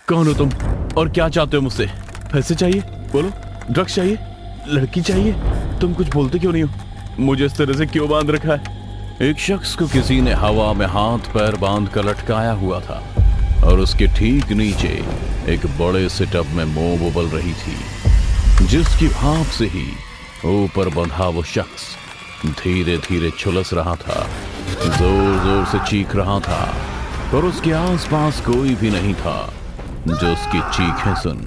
कौन हो तुम और क्या चाहते हो मुझसे? पैसे चाहिए? बोलो। ड्रग्स चाहिए? लड़की चाहिए? तुम कुछ बोलते क्यों नहीं हो? मुझे इस तरह से क्यों बांध रखा है? एक शख्स को किसी ने हवा में हाथ पैर बांध कर लटकाया हुआ था और उसके ठीक नीचे एक बड़े से टब में मोम उबल रही थी, जिसकी भाप से ही ऊपर बंधा वो शख्स धीरे धीरे झुलस रहा था, जोर जोर से चीख रहा था, पर उसके आसपास कोई भी नहीं था जो उसकी चीखें सुन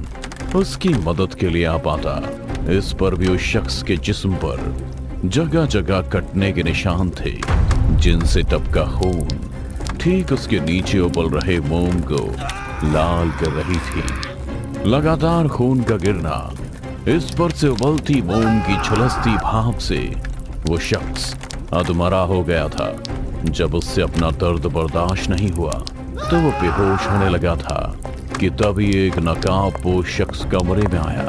उसकी मदद के लिए आ पाता। इस पर भी उस शख्स के जिस्म पर जगह जगह कटने के निशान थे, जिनसे टपका खून ठीक उसके नीचे उबल रहे मोम को लाल कर रही थी। लगातार खून का गिरना, इस पर से उबलती मोम की झुलसती भाप से वो शख्स अधमरा हो गया था। जब उससे अपना दर्द बर्दाश्त नहीं हुआ तो वो बेहोश होने लगा था कि तभी एक नकाबपोश शख्स कमरे में आया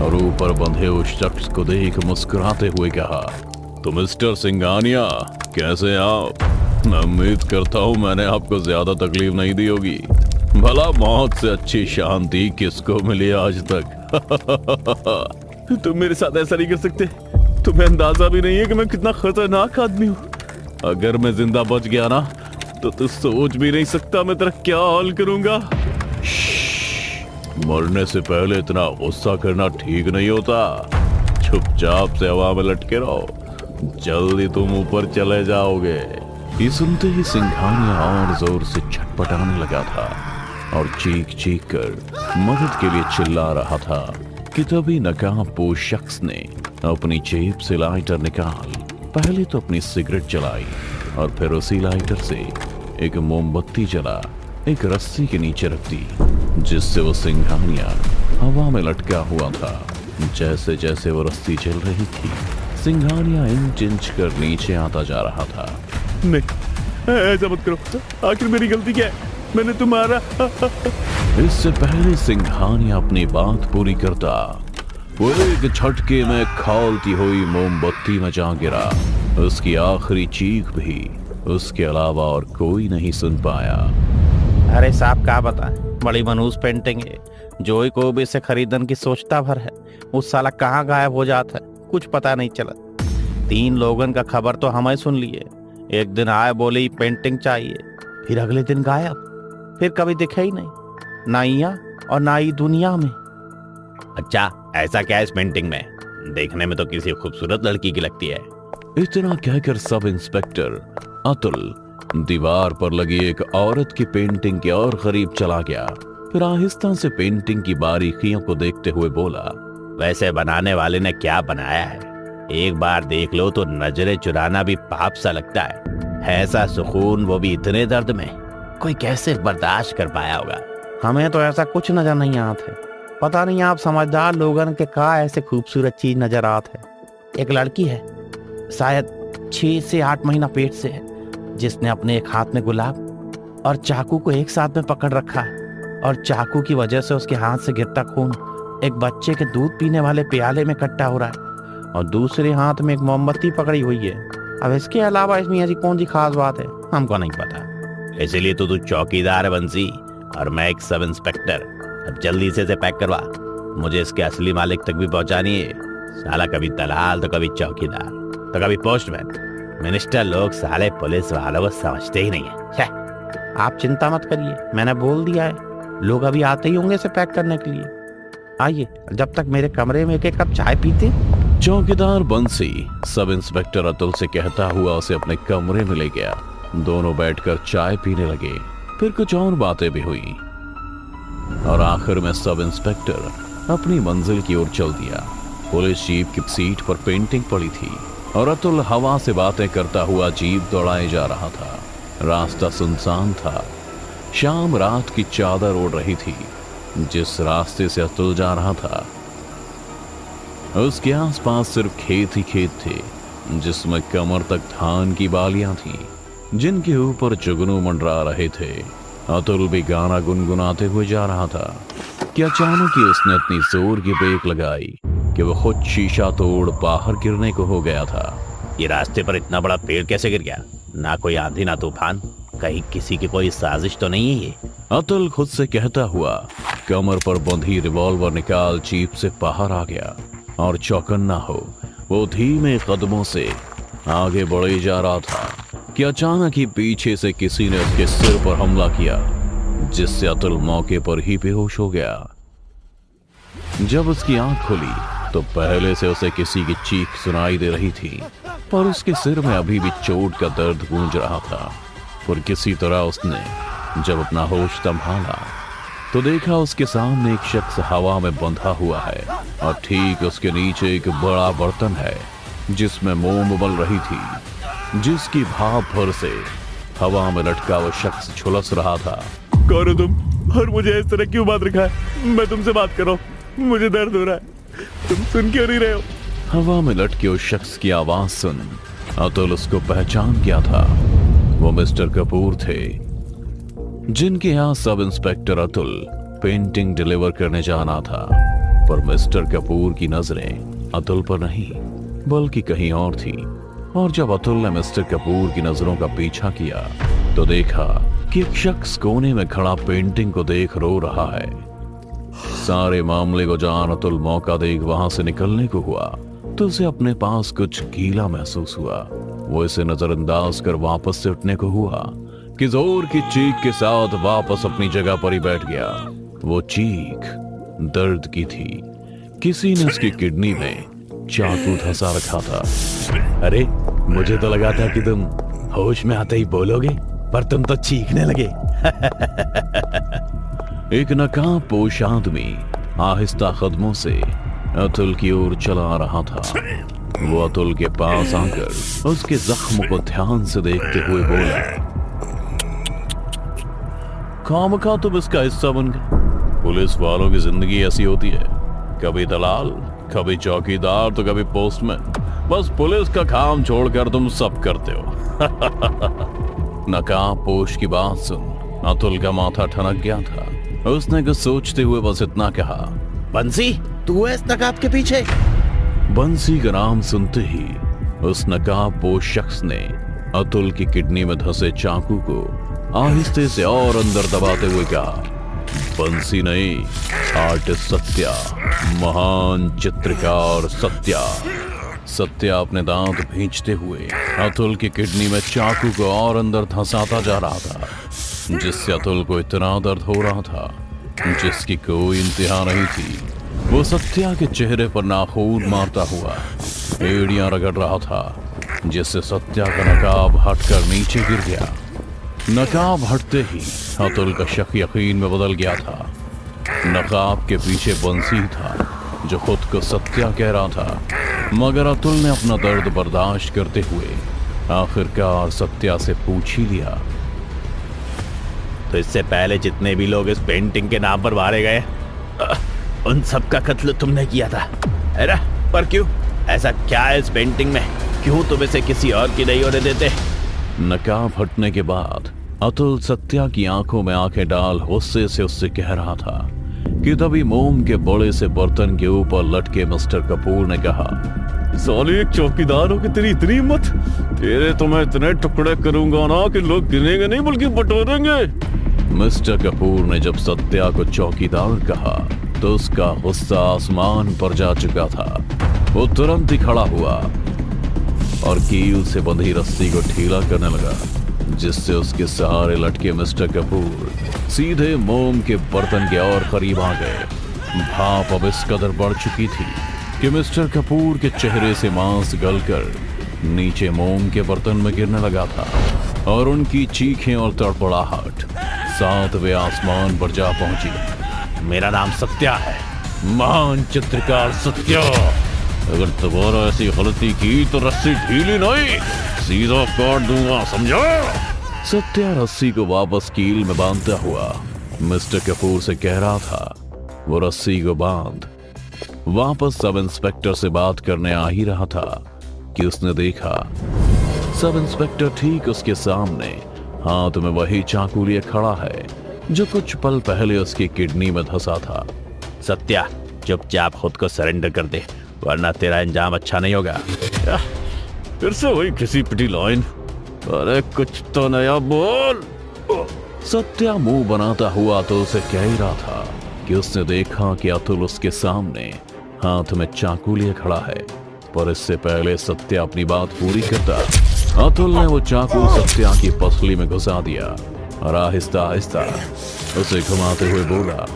और ऊपर बंधे उस शख्स को देख मुस्कुराते हुए कहा, तो मिस्टर सिंघानिया, कैसे आप? मैं उम्मीद करता हूँ मैंने आपको ज्यादा तकलीफ नहीं दी होगी। भला मौत से अच्छी शांति किसको मिली आज तक? तुम मेरे साथ ऐसा नहीं कर सकते। तुम्हें अंदाजा भी नहीं है कि मैं कितना खतरनाक आदमी हूँ। अगर मैं जिंदा बच गया ना तो तू सोच भी नहीं सकता मैं तेरा क्या हाल करूंगा। मरने से पहले इतना गुस्सा करना ठीक नहीं होता। चुपचाप से हवा में लटके रहो, जल्दी तुम ऊपर चले जाओगे। ये सुनते ही सिंघानिया और जोर से छटपटाने लगा था और चीख चीख कर मदद के लिए चिल्ला रहा था कि तभी नकाबपोश शख्स ने अपनी जेब से लाइटर निकाल पहले तो अपनी सिगरेट जलाई और फिर उसी लाइटर से एक मोमबत्ती जला एक रस्सी के नीचे रख दी, जिससे वो सिंघानिया हवा में लटका हुआ था। जैसे जैसे वो रस्सी जल रही थी, सिंघानिया इंच इंच कर नीचे आता जा रहा था। नहीं, ऐसा मत करो। आखिर मेरी गलती क्या है? मैंने तुम्हारा इससे पहले सिंघानिया अपनी बात पूरी करता, वो एक झटके में खौलती हुई मोमबत्ती में जा गिरा। उसकी आखिरी चीख भी उसके अलावा और कोई नहीं सुन पाया। अरे साहब, क्या बताएं, बड़ी मनहूस पेंटिंग है। जो ही को भी इसे खरीदने की सोचता भर है, उस साला कहाँ गायब हो जाता है, कुछ पता नहीं चला। 3 लोगन का खबर तो हमें सुन लिए। एक दिन आए बोले पेंटिंग चाहिए, फिर अगले दिन गायब, फिर कभी दिखे ही नहीं, ना यहाँ और ना ही दुनिया में। अच्छा, ऐसा क्या है इस पेंटिंग में? देखने में तो किसी खूबसूरत लड़की की लगती है। इतना कहकर सब इंस्पेक्टर अतुल दीवार पर लगी एक औरत की पेंटिंग के और करीब चला गया। फिर आहिस्ता से पेंटिंग की बारीकियों को देखते हुए बोला, वैसे बनाने वाले ने क्या बनाया है? एक बार देख लो तो नजरें चुराना भी पाप सा लगता है। ऐसा सुकून, वो भी इतने दर्द में, कोई कैसे बर्दाश्त कर पाया होगा? हमें तो ऐसा कुछ नजर नहीं आता है। पता नहीं आप समझदार लोगन के का ऐसे खूबसूरत चीज नजर आते है। एक लड़की है, शायद 6 से 8 महीना पेट से है, जिसने अपने एक हाथ में गुलाब और चाकू को एक साथ में पकड़ रखा है, और चाकू की वजह से उसके हाथ से गिरता खून एक बच्चे के दूध पीने वाले प्याले में इकट्ठा हो रहा है, और दूसरे हाथ में एक मोमबत्ती पकड़ी हुई है। अब इसके अलावा इसमें ऐसी कौन सी खास बात है, हमको नहीं पता। इसीलिए तो तू चौकीदार है बंसी, और मैं एक सब इंस्पेक्टर। अब जल्दी से इसे पैक करवा, मुझे इसके असली मालिक तक भी पहुंचानी है। साला कभी दलाल तो कभी चौकीदार तो कभी पोस्टमैन। मिनिस्टर लोग साले पुलिस वालों को समझते ही नहीं है। आप चिंता मत करिए, मैंने बोल दिया है, लोग अभी आते ही होंगे इसे पैक करने के लिए। आइए, जब तक मेरे कमरे में एक कप चाय पीते। चौकीदार बंसी सब इंस्पेक्टर अतुल से कहता हुआ उसे अपने कमरे में ले गया। दोनों बैठकर चाय पीने लगे। फिर कुछ और बातें भी हुई और आखिर में सब इंस्पेक्टर अपनी मंजिल की ओर चल दिया। पुलिस जीप की सीट पर पेंटिंग पड़ी थी और अतुल हवा से बातें करता हुआ जीप दौड़ाए जा रहा था। रास्ता सुनसान था। शाम रात की चादर ओढ़ रही थी। जिस रास्ते से अतुल जा रहा था उसके आसपास सिर्फ खेत ही खेत थे, जिसमें कमर तक धान की बालियां थीं, जिनके ऊपर जुगनू मंडरा रहे थे। अतुल भी गाना गुनगुनाते हुए जा रहा था कि अचानक ही उसने इतनी जोर की ब्रेक लगाई कि वो खुद शीशा तोड़ बाहर गिरने को हो गया था। ये रास्ते पर इतना बड़ा पेड़ कैसे गिर गया? ना कोई आंधी ना तूफान, कहीं किसी की कोई साजिश तो नहीं है ये? अतुल खुद से कहता हुआ कमर पर बंधी रिवॉल्वर निकाल जीप से बाहर आ गया और चौकन्ना हो वो धीमे कदमों से आगे बढ़े जा रहा था कि अचानक ही पीछे से किसी ने उसके सिर पर हमला किया, जिससे अतुल मौके पर ही बेहोश हो गया। जब उसकी आंख खुली तो पहले से उसे किसी की चीख सुनाई दे रही थी, पर उसके सिर में अभी भी चोट का दर्द गूंज रहा था। और किसी तरह उसने जब अपना होश संभाला तो देखा उसके सामने एक शख्स हवा में बंधा हुआ है और ठीक उसके नीचे एक बड़ा बर्तन है जिसमें मोम उबल रही थी, जिसकी भाप भर से हवा में लटका वो शख्स झुलस रहा था। कौन हो तुम और मुझे इस तरह क्यों बात रखा है? मैं तुमसे बात कर रहा हूँ, मुझे दर्द हो रहा है, तुम सुन क्यों नहीं रहे हो? हवा में लटके उस शख्स की आवाज सुन अतुल उसको पहचान गया था। वो मिस्टर कपूर थे, जिनके यहाँ sub inspector Atul painting deliver करने जाना था। पर मिस्टर कपूर की नजरें अतुल पर नहीं बल्कि कहीं और थी। और जब अतुल ने मिस्टर कपूर की नजरों का पीछा किया तो देखा कि एक शख्स कोने में खड़ा पेंटिंग को देख रो रहा है। सारे मामले को जान अतुल मौका देख वहां से निकलने को हुआ तो उसे अपने पास कुछ गीला महसूस हुआ। वो इसे नजरअंदाज कर वापस से उठने को हुआ कि जोर की चीख के साथ वापस अपनी जगह पर ही बैठ गया। वो चीख दर्द की थी। किसी ने उसकी किडनी में चाकू धंसा रखा था। अरे मुझे तो लगा था कि तुम होश में आते ही बोलोगे, पर तुम तो चीखने लगे। एक नकाबपोश आदमी आहिस्ता कदमों से अतुल की ओर चला रहा था। वो अतुल के पास आकर उसके जख्म को ध्यान से देखते हुए बोला, खामखा तुम इसका हिस्सा बन गए। पुलिस वालों की जिंदगी ऐसी होती है, कभी दलाल, कभी चौकीदार तो कभी पोस्टमैन। बस पुलिस का काम छोड़कर तुम सब करते हो। नकाबपोश की बात सुन अतुल का माथा ठनक गया था। उसने कुछ सोचते हुए बस इतना कहा, बंसी तू है इस नकाब के पीछे? बंसी का नाम सुनते ही उस नकाबपोश शख्स ने अतुल की किडनी में धंसे चाकू को आहिस्ते से और अंदर दबाते हुए कहा, बंसी नहीं, आर्टिस्ट सत्या, महान चित्रकार सत्या। सत्या अपने दांत भींचते हुए अतुल की किडनी में चाकू को और अंदर धंसाता जा रहा था, जिससे अतुल को इतना दर्द हो रहा था जिसकी कोई इंतहा नहीं थी। वो सत्या के चेहरे पर नाखून मारता हुआ एड़ियां रगड़ रहा था, जिससे सत्या का नकाब हटकर नीचे गिर गया। नकाब हटते ही अतुल का शक यकीन में बदल गया था। नकाब के पीछे बंसी था जो खुद को सत्या कह रहा था, मगर अतुल ने अपना दर्द बर्दाश्त करते हुए आखिरकार सत्या से पूछ ही लिया, तो इससे पहले जितने भी लोग इस पेंटिंग के नाम पर मारे गए उन सब का कत्ल तुमने किया था? अरे पर क्यों? ऐसा क्या है इस पेंटिंग में, क्यों तुम इसे किसी और की नहीं होने देते? नकाब हटने के बाद अतुल सत्या की आंखों में आंखें डाल गुस्से से उससे कह रहा था कि तभी मोम के बड़े से बर्तन के ऊपर लटके मिस्टर कपूर ने कहा, साले एक चौकीदार हो कि तेरी इतनी हिम्मत, तेरे तो मैं इतने टुकड़े करूंगा ना कि लोग गिनेंगे नहीं बल्कि बटोरेंगे। मिस्टर कपूर ने जब सत्या को चौकीदार कहा तो उसका गुस्सा आसमान पर जा चुका था। वो तुरंत ही खड़ा हुआ और कील से बंधी रस्सी को ढीला करने लगा, जिससे उसके सहारे लटके मिस्टर कपूर सीधे मोम के बर्तन के और करीब आ गए। भाप अब इस कदर बढ़ चुकी थी कि मिस्टर कपूर के चेहरे से मांस गलकर नीचे मोम के बर्तन में गिरने लगा था और उनकी चीखें और तड़पड़ाहट सातवें आसमान पर जा पहुंची। मेरा नाम सत्या है, महान चित्रकार सत्या। अगर दोबारा ऐसी गलती की तो रस्सी ढीली नहीं, सीधा काट दूंगा, समझा? सत्या रस्सी को वापस कील में बांधता हुआ मिस्टर कपूर से कह रहा था। वो रस्सी को बांध वापस सब इंस्पेक्टर से बात करने आ ही रहा था कि उसने देखा सब इंस्पेक्टर ठीक उसके सामने हाथ में वही चाकू लिए खड़ा है जो कुछ पल पहले उसकी किडनी में धंसा था। सत्या चुपचाप खुद को सरेंडर कर दे, वरना तेरा अंजाम अच्छा नहीं होगा। फिर से वही किसी पिटी लाइन, अरे कुछ तो नया बोल। सत्या मुंह बनाता हुआ अतुल से कह ही रहा था कि उसने देखा कि अतुल उसके सामने हाथ में चाकू लिए खड़ा है, पर इससे पहले सत्या अपनी बात पूरी करता अतुल ने वो चाकू सत्या की पसली में घुसा दिया और आहिस्ता आहिस्ता उसे घुमाते हुए बोला,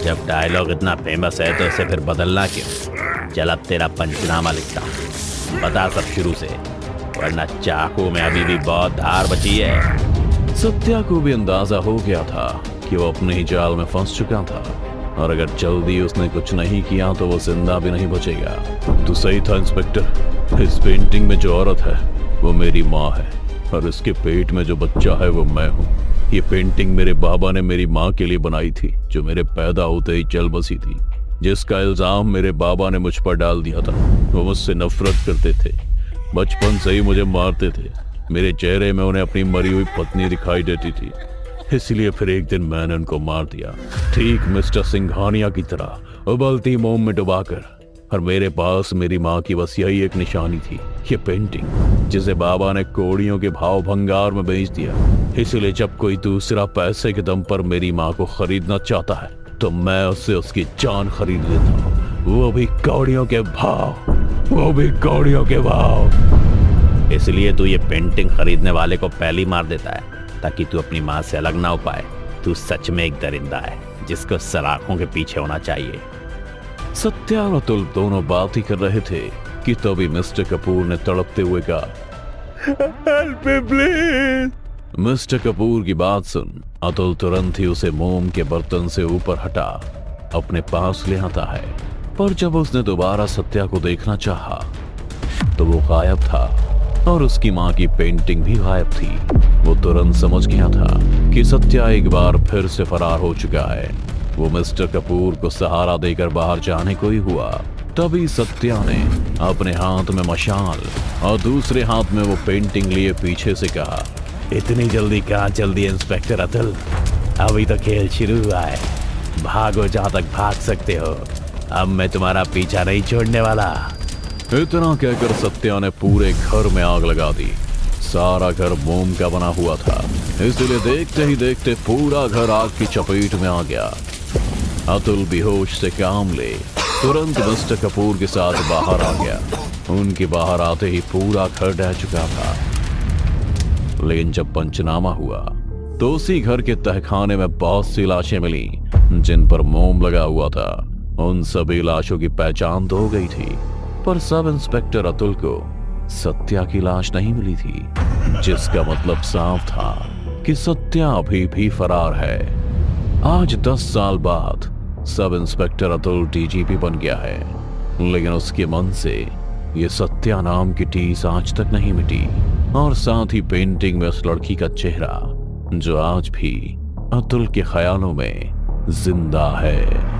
जब डायलॉग इतना फेमस है तो इसे फिर बदलना क्यों? चल अब तेरा पंचनामा लिखता हूं, बता सब शुरू से, वरना चाकू में अभी भी बहुत धार बची है। सत्या को भी अंदाजा हो गया था कि वो अपने ही जाल में फंस चुका था और अगर जल्दी उसने कुछ नहीं किया तो वो जिंदा भी नहीं बचेगा। तो सही था इंस्पेक्टर, इस पेंटिंग में जो औरत है वो मेरी माँ है और इसके पेट में जो बच्चा है वो मैं हूँ। ये पेंटिंग मेरे बाबा ने मेरी माँ के लिए बनाई थी, जो मेरे पैदा होते ही चल बसी थी, जिसका इल्जाम मेरे बाबा ने मुझ पर डाल दिया था। वो मुझसे नफरत करते थे, बचपन से ही मुझे मारते थे। मेरे चेहरे में उन्हें अपनी मरी हुई पत्नी दिखाई देती थी, इसलिए फिर एक दिन मैंने उनको मार दिया, ठीक मिस्टर सिंघानिया की तरह उबलती मोम में डुबाकर। और मेरे पास मेरी माँ की बस यही एक निशानी थी, ये पेंटिंग, जिसे बाबा ने कौड़ियों के भाव भंगार में बेच दिया। इसलिए जब कोई दूसरा पैसे के दम पर मेरी माँ को खरीदना चाहता है तो मैं उससे उसकी जान खरीद लेता हूँ, वो भी कौड़ियों के भाव, वो भी कौड़ियों के भाव। इसलिए तू ये पेंटिंग खरीदने वाले को पहले ही मार देता है ताकि तू अपनी माँ से अलग ना हो पाए। तू सच में एक दरिंदा है जिसको सलाखों के पीछे होना चाहिए। सत्या और अतुल दोनों बात ही कर रहे थे कि तभी मिस्टर कपूर ने तड़पते हुए कहा, help me please. Mister Kapoor की बात सुन अतुल तुरंत ही उसे मोम के बर्तन से ऊपर हटा अपने पास ले आता है, पर जब उसने दोबारा सत्या को देखना चाहा तो वो गायब था और उसकी माँ की पेंटिंग भी गायब थी। वो तुरंत समझ गया था कि सत्या एक बार फिर से फरार हो चुका है। वो मिस्टर कपूर को सहारा देकर बाहर जाने को ही हुआ, तभी सत्या ने अपने हाथ में मशाल और दूसरे हाथ में वो पेंटिंग लिए पीछे से कहा, इतनी जल्दी कहाँ चल दी इंस्पेक्टर अतुल, अभी तो खेल शुरू हुआ है, भागो जहाँ तक भाग सकते हो, अब मैं तुम्हारा पीछा नहीं छोड़ने वाला। इतना कहकर सत्या ने पूरे घर में आग लगा दी। सारा घर मोम का बना हुआ था, इसलिए देखते ही देखते पूरा घर आग की चपेट में आ गया। अतुल बेहोश से काम ले तुरंत मिस्टर कपूर के साथ बाहर आ गया। उनके बाहर आते ही पूरा घर ढह चुका था। लेकिन जब पंचनामा हुआ तो उसी घर के तहखाने में बहुत सी लाशें मिली जिन पर मोम लगा हुआ था। उन सभी लाशों की पहचान तो हो गई थी, पर सब इंस्पेक्टर अतुल को सत्या की लाश नहीं मिली थी, जिसका मतलब साफ था कि सत्या अभी भी फरार है। आज 10 साल बाद सब इंस्पेक्टर अतुल डीजीपी बन गया है, लेकिन उसके मन से ये सत्या नाम की टीस आज तक नहीं मिटी, और साथ ही पेंटिंग में उस लड़की का चेहरा जो आज भी अतुल के ख्यालों में जिंदा है।